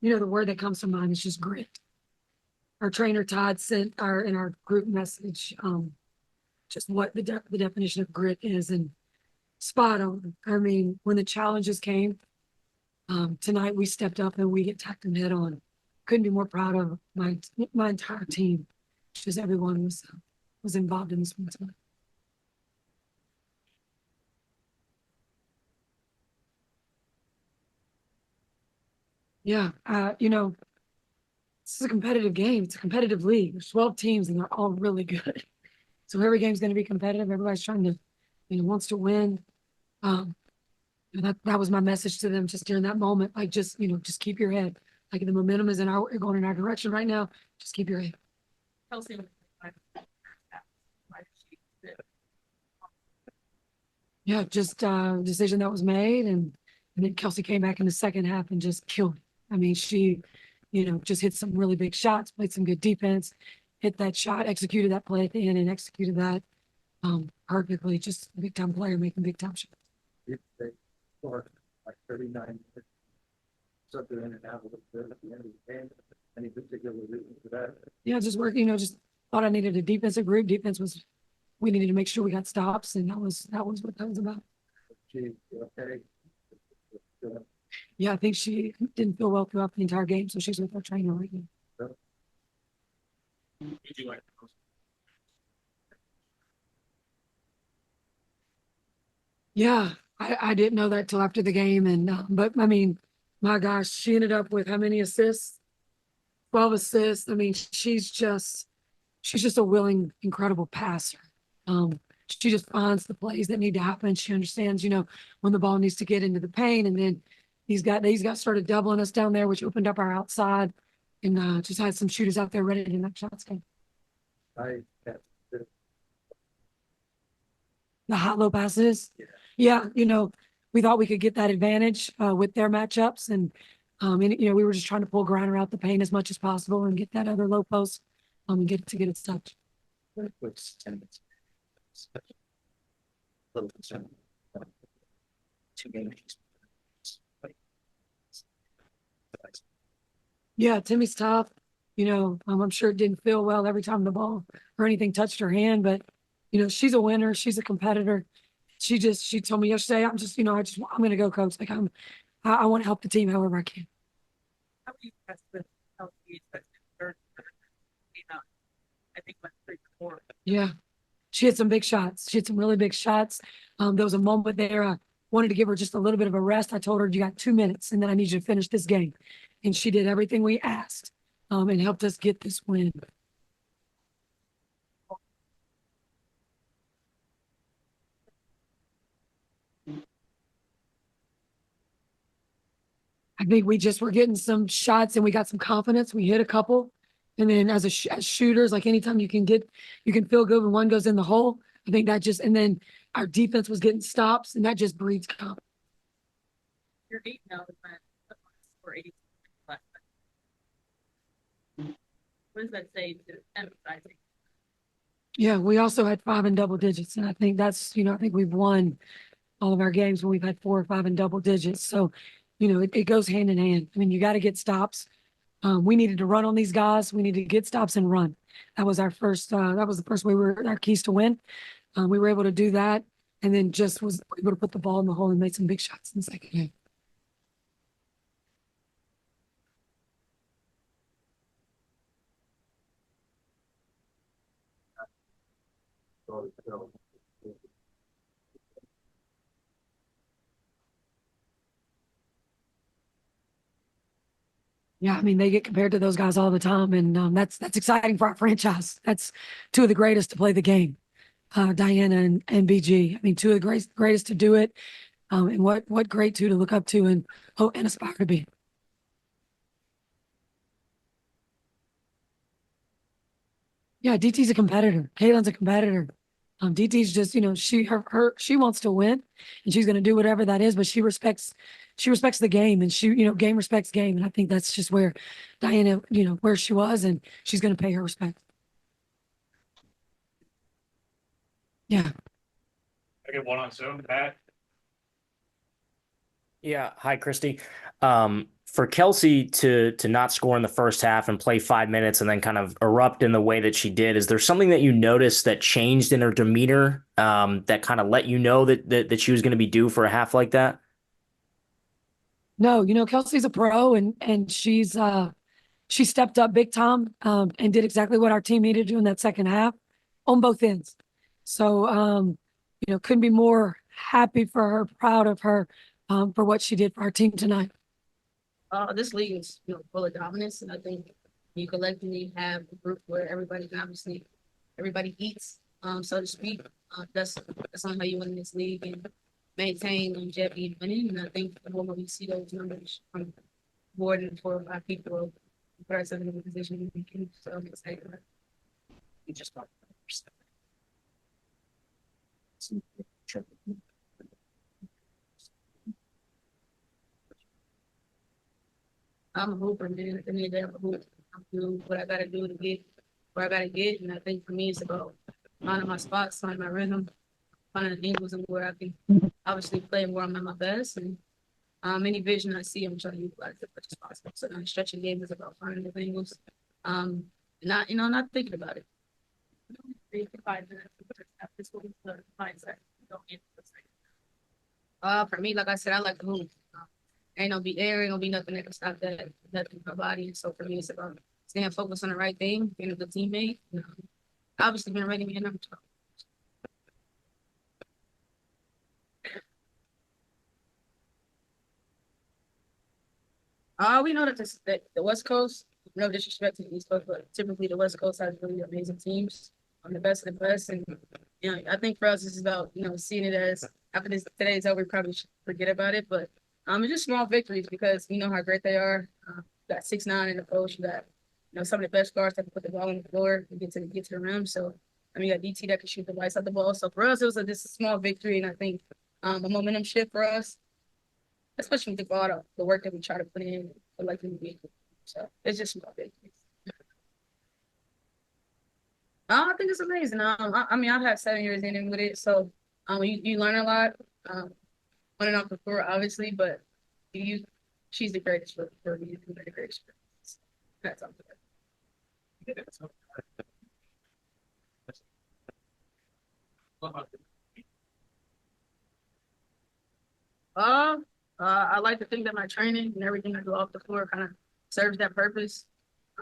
the word that comes to mind is just grit. Our trainer Todd sent in our group message, just what the definition of grit is, and spot on. I mean, when the challenges came, tonight we stepped up and we attacked them head on. Couldn't be more proud of my entire team. Just everyone was involved in this one tonight. Yeah, this is a competitive game. It's a competitive league. There's 12 teams and they're all really good. So every game's going to be competitive. Everybody's trying to, wants to win. That was my message to them just during that moment. Like, just keep your head. Like, the momentum is going in our direction right now. Just keep your head. Kelsey, yeah, just a decision that was made, and then Kelsey came back in the second half and just killed it. I mean, she, just hit some really big shots, played some good defense, hit that shot, executed that play at the end, and executed that perfectly. Just a big time player making big time shots. They scored like 39 minutes. Something in and out of the at the end of the game. Any particular reason for that? Yeah, just work. Just thought I needed a defensive group. We needed to make sure we got stops, and that was what that was about. She okay? Yeah, I think she didn't feel well throughout the entire game, so she's with our trainer right now. did you like the most? Yeah, I didn't know that till after the game, and but I mean, my gosh, she ended up with how many assists? 12 assists. I mean, she's just a willing, incredible passer. She just finds the plays that need to happen. She understands, when the ball needs to get into the paint, and then these guys started doubling us down there, which opened up our outside, and just had some shooters out there ready to knock shots down. I The hot low passes. Yeah, we thought we could get that advantage with their matchups, and we were just trying to pull Griner out the paint as much as possible and get that other low post and get it stopped. quick 10 minutes. Little concern. 2 games. Yeah, Timmy's tough. I'm sure it didn't feel well every time the ball or anything touched her hand, but she's a winner. She's a competitor. She told me yesterday, I'm going to go, coach. Like, I want to help the team however I can. How do you test with Kelsey? Third, I think went 3-4. Yeah, she had some big shots. She had some really big shots. There was a moment there. I wanted to give her just a little bit of a rest. I told her, you got 2 minutes, and then I need you to finish this game. And she did everything we asked and helped us get this win. I think we just were getting some shots and we got some confidence. We hit a couple. And then as shooters, like anytime you can feel good when one goes in the hole. I think that and then our defense was getting stops, and that just breeds confidence. You're 8 now, or 80. What does that say to emphasizing? Yeah, we also had 5 in double digits. And I think I think we've won all of our games when we've had 4 or 5 in double digits. So, it goes hand in hand. I mean, you got to get stops. We needed to run on these guys. We needed to get stops and run. That was our first, that was the first way our keys to win. We were able to do that, and then just was able to put the ball in the hole and made some big shots in the second half. Yeah, I mean, they get compared to those guys all the time, and that's exciting for our franchise. That's 2 of the greatest to play the game, Diana and BG. I mean, 2 of the greatest to do it, and what great 2 to look up to and aspire to be. Yeah, DT's a competitor. Kaylin's a competitor. DT's just, she wants to win, and she's going to do whatever that is, but she respects the game, and game respects game. And I think that's just where Diana, where she was, and she's going to pay her respect. Yeah. I get 1 on 7, Pat. Yeah. Hi, Christie. for Kelsey to not score in the first half and play 5 minutes and then kind of erupt in the way that she did, is there something that you noticed that changed in her demeanor that kind of let you know that she was going to be due for a half like that? No, Kelsey's a pro and she stepped up big time and did exactly what our team needed to do in that second half on both ends. So, couldn't be more happy for her, proud of her for what she did for our team tonight. This league is, full of dominance, and I think you collectively have a group where everybody eats, so to speak. That's not how you win this league and maintain longevity and winning. And I think the moment we see those numbers from more than 4 or 5 people, put ourselves in a position we can. So I'm excited. You just talked about yourself. I'm a hooper, man. At the end of the day, I'm a hooper. I do what I gotta do to get where I gotta get, and I think for me, it's about finding my spots, finding my rhythm, finding the angles and where I can obviously play and where I'm at my best. And any vision I see, I'm trying to utilize it as much as possible. So now stretching game is about finding the angles, not thinking about it. 3 to 5 minutes. This will be the mindset. Don't get the For me, like I said, I like to hoop. There ain't gonna be nothing that can stop that from my body. And so for me, it's about staying focused on the right thing, being a good teammate, and, obviously being ready to be a number 12. We know that the West Coast, no disrespect to the East Coast, but typically the West Coast has really amazing teams. The best of the best. And, I think for us, this is about, seeing it as after today's over, we probably should forget about it. But it's just small victories because we know how great they are. You got 6'9" in the post. You got, some of the best guards that can put the ball on the floor and get to the rim. So, you got DT that can shoot the lights out the ball. So for us, it was just a small victory. And I think a momentum shift for us, especially with all the work that we try to put in for like the NBA. So it's just small victories. I think it's amazing. I've had 7 years in with it, so you learn a lot. On and off the floor, obviously, but she's the greatest for me. The greatest. That's all. I like to think that my training and everything I do off the floor kind of serves that purpose.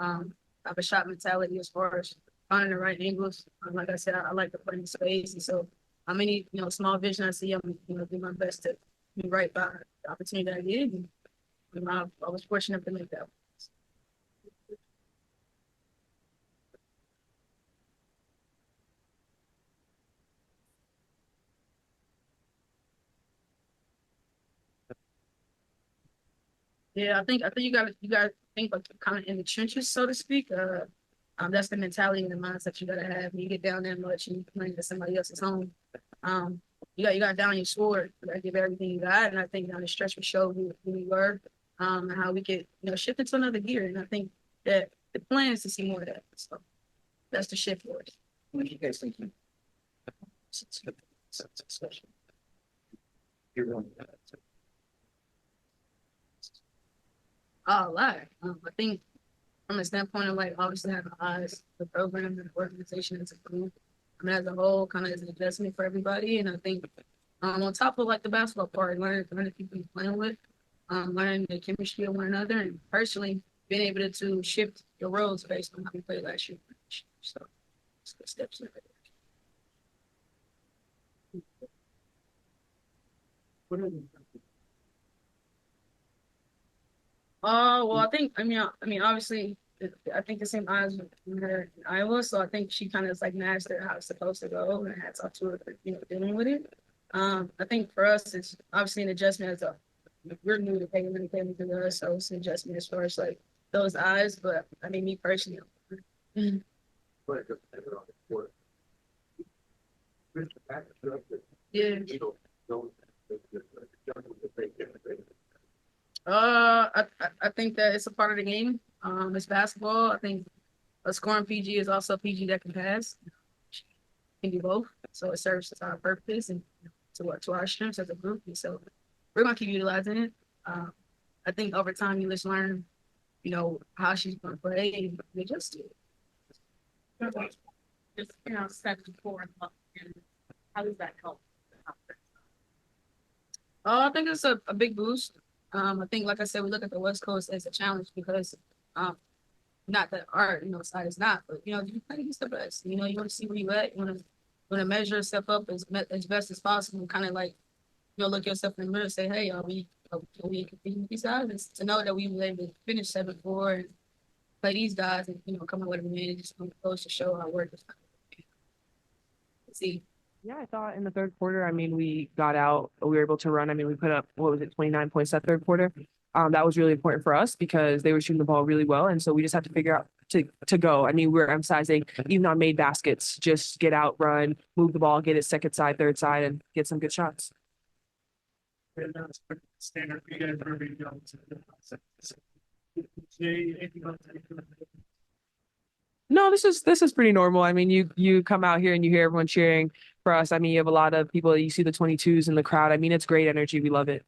I have a shot mentality as far as finding the right angles. Like I said, I like to play in space, and so any small vision I see, I'm do my best to be right by the opportunity that I get. And I was fortunate to make that. Yeah, I think you got to think like kind of in the trenches, so to speak. That's the mentality and the mindset you gotta have when you get down that much and you playing at somebody else's home. You got down your sword. You gotta give everything you got, and I think down the stretch we showed who we were, and how we could shift into another gear. And I think that the plan is to see more of that. So that's the shift for us. What do you guys think? You're going to A lot. I think from a standpoint of like obviously having eyes, the program and the organization as a group. As a whole, kind of as an adjustment for everybody. And I think on top of like the basketball part, learning the people you're playing with, learning the chemistry of one another, and personally being able to shift your roles based on how we played last year. So it's good steps in it. What are you? Well, obviously, I think the same eyes with her in Iowa, so I think she kind of like mastered how it's supposed to go, and hats off to her for dealing with it. I think for us, it's obviously an adjustment we're new to paying to us, so it's an adjustment as far as like those eyes. But me personally, yeah. I think that it's a part of the game. It's basketball. I think a scoring PG is also a PG that can pass. Can do both. So it serves to our purpose and to our strengths as a group. And so we're gonna keep utilizing it. I I think over time you just learn, how she's going to play and you adjust to it. Just, 7-4 and how does that help? I think it's a big boost. I think, like I said, we look at the West Coast as a challenge because, not that our, side is not, but, you play against the best. You want to see where you at. You want to measure yourself up as best as possible. Kind of like, look yourself in the mirror and say, hey, are we competing with these guys? And to know that we were able to finish 7-4 and play these guys and, come up with a win and just come close to show our work. See. Yeah, I thought in the third quarter, I mean, we got out, we were able to run. I mean, we put up, 29 points that third quarter. That was really important for us because they were shooting the ball really well. And so we just had to figure out to go. I mean, we're emphasizing even on made baskets, just get out, run, move the ball, get it second side, third side, and get some good shots. Standard for you guys for every young. No, this is pretty normal. I mean, you come out here and you hear everyone cheering for us. I mean, you have a lot of people, you see the 22s in the crowd. I mean, it's great energy. We love it.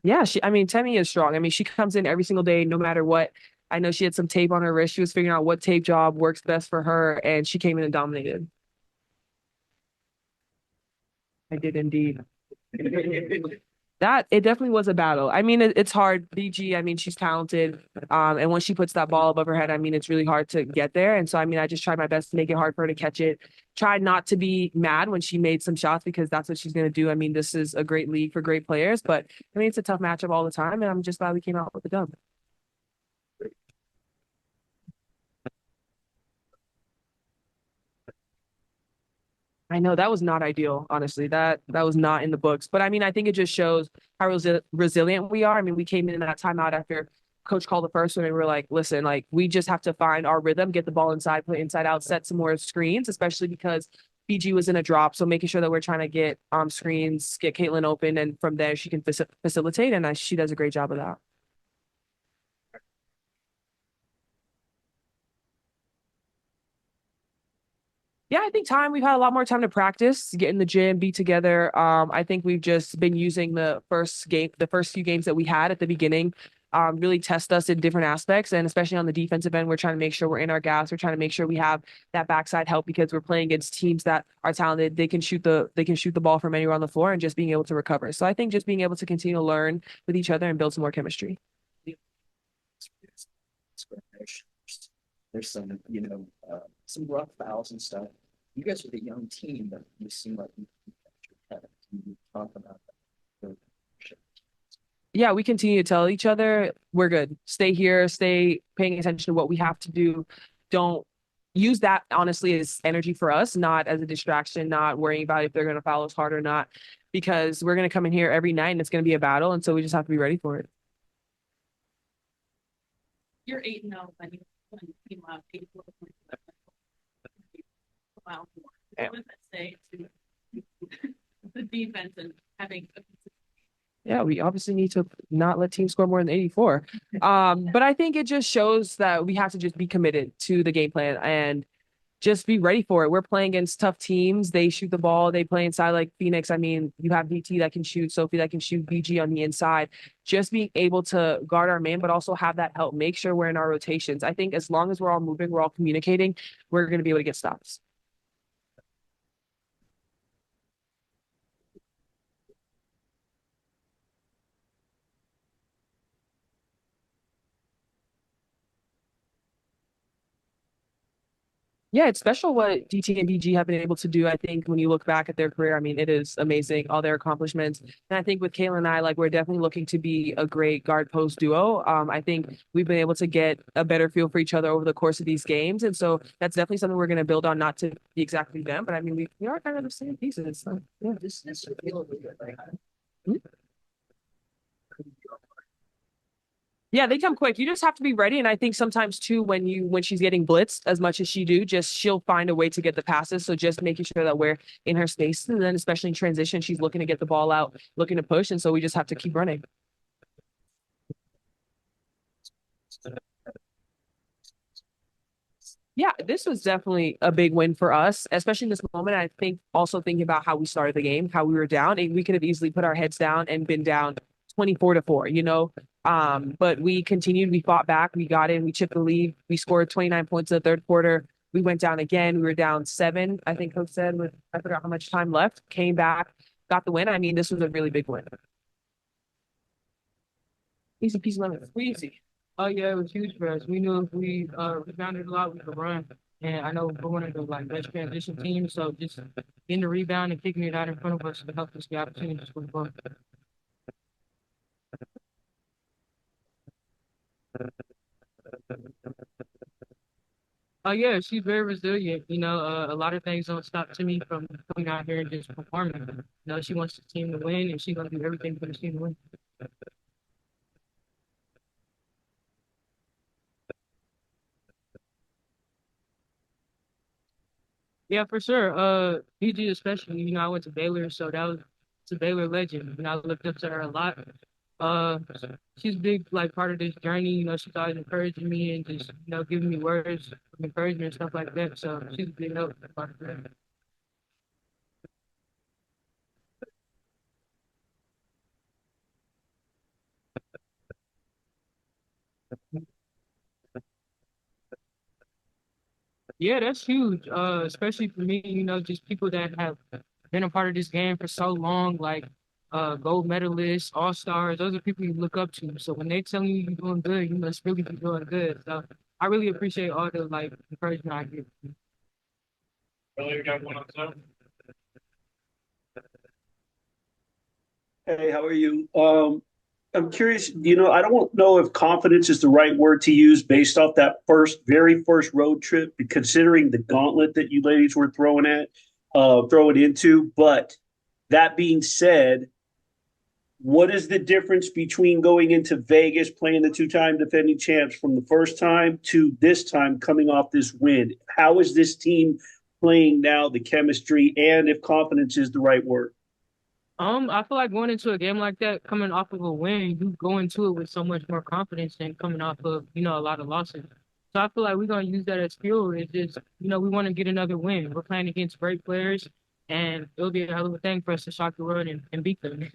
Yeah, Temi is strong. I mean, she comes in every single day, no matter what. I know she had some tape on her wrist. She was figuring out what tape job works best for her, and she came in and dominated. I did indeed. That it definitely was a battle. I mean, it's hard. BG, I mean, she's talented. And when she puts that ball above her head, I mean, it's really hard to get there. And so, I mean, I just tried my best to make it hard for her to catch it. Tried not to be mad when she made some shots because that's what she's going to do. I mean, this is a great league for great players, but I mean, it's a tough matchup all the time. And I'm just glad we came out with the dub. I know that was not ideal, honestly. That was not in the books. But I mean, I think it just shows how resilient we are. I mean, we came in that timeout after coach called the first one and we were like, listen, like we just have to find our rhythm, get the ball inside, play inside out, set some more screens, especially because BG was in a drop. So making sure that we're trying to get screens, get Caitlin open, and from there she can facilitate. And she does a great job of that. Yeah, I think we've had a lot more time to practice, get in the gym, be together. I think we've just been using the first few games that we had at the beginning, really test us in different aspects. And especially on the defensive end, we're trying to make sure we're in our gas. We're trying to make sure we have that backside help because we're playing against teams that are talented. They can shoot the ball from anywhere on the floor and just being able to recover. So I think just being able to continue to learn with each other and build some more chemistry. There's some rough fouls and stuff. You guys are the young team, but you seem like you talk about that. Yeah, we continue to tell each other we're good. Stay here, stay paying attention to what we have to do. Don't use that honestly as energy for us, not as a distraction, not worrying about if they're going to foul us hard or not, because we're going to come in here every night and it's going to be a battle. And so we just have to be ready for it. You're 8-0, but you came out 84 points. Wow. What does that say to the defense and having a yeah, we obviously need to not let teams score more than 84. But I think it just shows that we have to just be committed to the game plan and just be ready for it. We're playing against tough teams. They shoot the ball. They play inside like Phoenix. I mean, you have BT that can shoot, Sophie that can shoot, BG on the inside. Just being able to guard our man, but also have that help. Make sure we're in our rotations. I think as long as we're all moving, we're all communicating, we're going to be able to get stops. Yeah, it's special what DT and BG have been able to do. I think when you look back at their career, I mean, it is amazing, all their accomplishments. And I think with Kayla and I, like, we're definitely looking to be a great guard post duo. I think we've been able to get a better feel for each other over the course of these games. And so that's definitely something we're going to build on, not to be exactly them, but I mean, we are kind of the same pieces. So, yeah. This feel good. Yeah, they come quick. You just have to be ready. And I think sometimes too, when she's getting blitzed as much as she do, she'll find a way to get the passes. So just making sure that we're in her space. And then especially in transition, she's looking to get the ball out, looking to push. And so we just have to keep running. Yeah, this was definitely a big win for us, especially in this moment. I think also thinking about how we started the game, how we were down, and we could have easily put our heads down and been down 24-4, you know. But we continued, we fought back, we got in, we chipped the lead, we scored 29 points in the third quarter. We went down again. We were down 7, I think Coach said, with I forgot how much time left, came back, got the win. I mean, this was a really big win. Easy peasy lemon. Easy. Oh yeah, it was huge for us. We knew if we rebounded a lot, we could run. And I know we're one of the like best transition teams, so just getting the rebound and kicking it out in front of us to help us the opportunity to score goals. Oh yeah, she's very resilient. You know, a lot of things don't stop Timmy from coming out here and just performing. You know, she wants the team to win, and she's gonna do everything for the team to win. Yeah, for sure. PG especially, you know, I went to Baylor, so that was it's a Baylor legend. You know, I looked up to her a lot. Uh, she's a big like part of this journey. You know, she's always encouraging me and just giving me words of encouragement and stuff like that. So she's a big help part of that. Yeah, that's huge. Especially for me, you know, just people that have been a part of this game for so long, like gold medalists, all stars. Those are people you look up to. So when they tell you you're doing good, you must really be doing good. So I really appreciate all the like encouragement I get. Hey, how are you? I'm curious, I don't know if confidence is the right word to use based off that very first road trip, considering the gauntlet that you ladies were throwing into. But that being said, what is the difference between going into Vegas, playing the two-time defending champs from the first time to this time coming off this win? How is this team playing now, the chemistry, and if confidence is the right word? I feel like going into a game like that, coming off of a win, you go into it with so much more confidence than coming off of, a lot of losses. So I feel like we're gonna use that as fuel. It's just, we want to get another win. We're playing against great players, and it'll be a hell of a thing for us to shock the world and beat them.